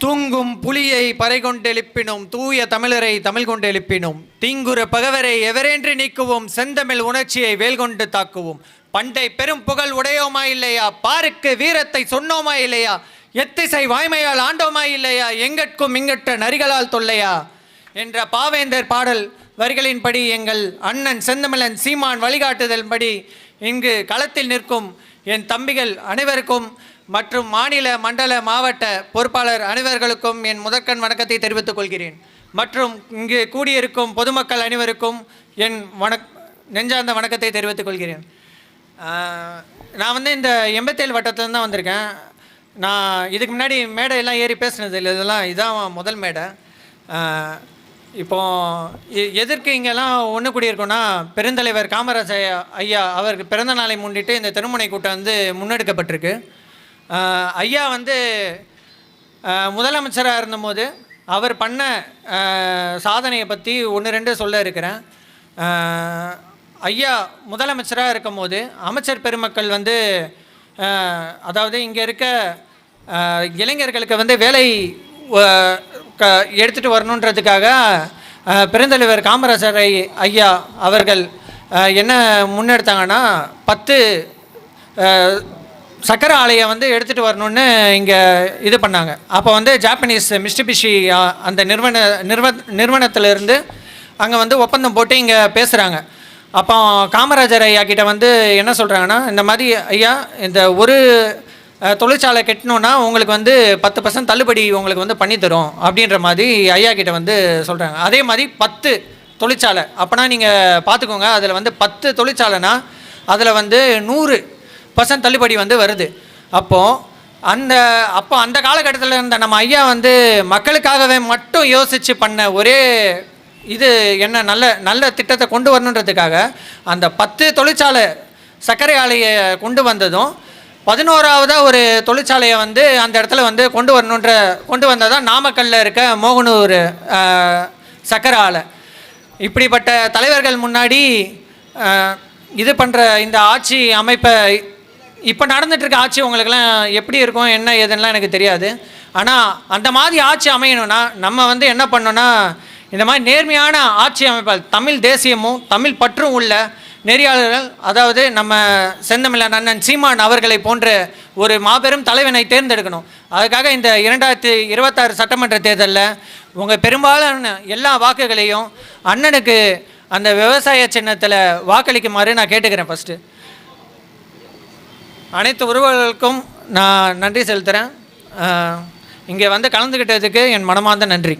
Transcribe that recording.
தூங்கும் புலியை பறை கொண்டெழுப்பினோம், தூய தமிழரை தமிழ் கொண்டு எழுப்பினோம், தீங்குற பகவரை எவரென்று நீக்குவோம், செந்தமிழ் உணர்ச்சியை வேல் கொண்டு தாக்குவோம். பண்டை பெரும் புகழ் உடையோமா இல்லையா, பாருக்கு வீரத்தை சொன்னோமா இல்லையா, எத்திசை வாய்மையால் ஆண்டோமா இல்லையா, எங்கட்கும் இங்கட்ட நரிகளால் தொல்லையா என்ற பாவேந்தர் பாடல் வரிகளின்படி எங்கள் அண்ணன் செந்தமிழன் சீமான் வழிகாட்டுதல்படி இங்கு களத்தில் நிற்கும் என் தம்பிகள் அனைவருக்கும் மற்றும் மாநில மண்டல மாவட்ட பொறுப்பாளர் அனைவர்களுக்கும் என் முதற்கண் வணக்கத்தை தெரிவித்துக் கொள்கிறேன். மற்றும் இங்கு கூடியிருக்கும் பொதுமக்கள் அனைவருக்கும் என் நெஞ்சார்ந்த வணக்கத்தை தெரிவித்துக் கொள்கிறேன். நான் வந்து இந்த 87 வட்டத்துலேருந்து தான் வந்திருக்கேன். நான் இதுக்கு முன்னாடி மேடையெல்லாம் ஏறி பேசுனது இல்லை, இதான் முதல் மேடை. இப்போது எதற்கு இங்கெல்லாம் ஒன்று கூடியிருக்கோன்னா, பெருந்தலைவர் காமராஜர் ஐயா அவருக்கு பிறந்த நாளை முன்னிட்டு இந்த திருமுனை கூட்டம் வந்து முன்னெடுக்கப்பட்டிருக்கு. ஐயா வந்து முதலமைச்சராக இருந்தபோது அவர் பண்ண சாதனையை பற்றி 1-2 சொல்ல இருக்கிறேன். ஐயா முதலமைச்சராக இருக்கும் போது அமைச்சர் பெருமக்கள் வந்து அதாவது இங்கே இருக்க இளைஞர்களுக்கு வந்து வேலை எடுத்துகிட்டு வரணுன்றதுக்காக பெருந்தலைவர் காமராஜர் ஐயா அவர்கள் என்ன முன்னெடுத்தாங்கன்னா 10 சக்கரை ஆலையை வந்து எடுத்துகிட்டு வரணுன்னு இங்கே இது பண்ணாங்க. அப்போ வந்து ஜாப்பனீஸ் மிஸ்டிபிஷி அந்த நிறுவனத்திலிருந்து அங்கே வந்து ஒப்பந்தம் போட்டு இங்கே பேசுகிறாங்க. அப்போ காமராஜர் ஐயா கிட்ட வந்து என்ன சொல்கிறாங்கன்னா, இந்த மாதிரி ஐயா இந்த ஒரு தொழிற்சாலை கட்டணுன்னா உங்களுக்கு வந்து 10% தள்ளுபடி உங்களுக்கு வந்து பண்ணித்தரும் அப்படின்ற மாதிரி ஐயா கிட்ட வந்து சொல்கிறாங்க. அதே மாதிரி 10 தொழிற்சாலை அப்போனா நீங்கள் பார்த்துக்கோங்க, அதில் வந்து 10 தொழிற்சாலைனா அதில் வந்து 100% தள்ளுபடி வந்து வருது. அப்போ அந்த காலகட்டத்தில் இருந்த நம்ம ஐயா வந்து மக்களுக்காகவே மட்டும் யோசித்து பண்ண ஒரே இது என்ன, நல்ல திட்டத்தை கொண்டு வரணுன்றதுக்காக அந்த 10 தொழிற்சாலை சர்க்கரை ஆலையை கொண்டு வந்ததும் 11ஆவதாக ஒரு தொழிற்சாலையை வந்து அந்த இடத்துல வந்து கொண்டு வந்ததான் நாமக்கல்லில் இருக்க மோகனூர் சர்க்கரை ஆலை. இப்படிப்பட்ட தலைவர்கள் முன்னாடி இது பண்ணுற இந்த ஆட்சி அமைப்பை இப்போ நடந்துகிட்ருக்க ஆட்சி உங்களுக்கெல்லாம் எப்படி இருக்கும் என்ன ஏதுன்னெலாம் எனக்கு தெரியாது. ஆனால் அந்த மாதிரி ஆட்சி அமையணும்னா நம்ம வந்து என்ன பண்ணோன்னா, இந்த மாதிரி நேர்மையான ஆட்சி அமைப்பால் தமிழ் தேசியமும் தமிழ் பற்றும் உள்ள நெறியாளர்கள், அதாவது நம்ம செந்தமிழன் அண்ணன் சீமான் அவர்களை போன்ற ஒரு மாபெரும் தலைவனை தேர்ந்தெடுக்கணும். அதுக்காக இந்த 2026 சட்டமன்ற தேர்தலில் உங்கள் பெரும்பாலான எல்லா வாக்குகளையும் அண்ணனுக்கு அந்த விவசாய சின்னத்தில் வாக்களிக்குமாறு நான் கேட்டுக்கிறேன். ஃபஸ்ட்டு அனைத்து உறவுகளுக்கும் நான் நன்றி செலுத்துகிறேன். இங்கே வந்து கலந்துக்கிட்டதுக்கு என் மனமார்ந்த நன்றி.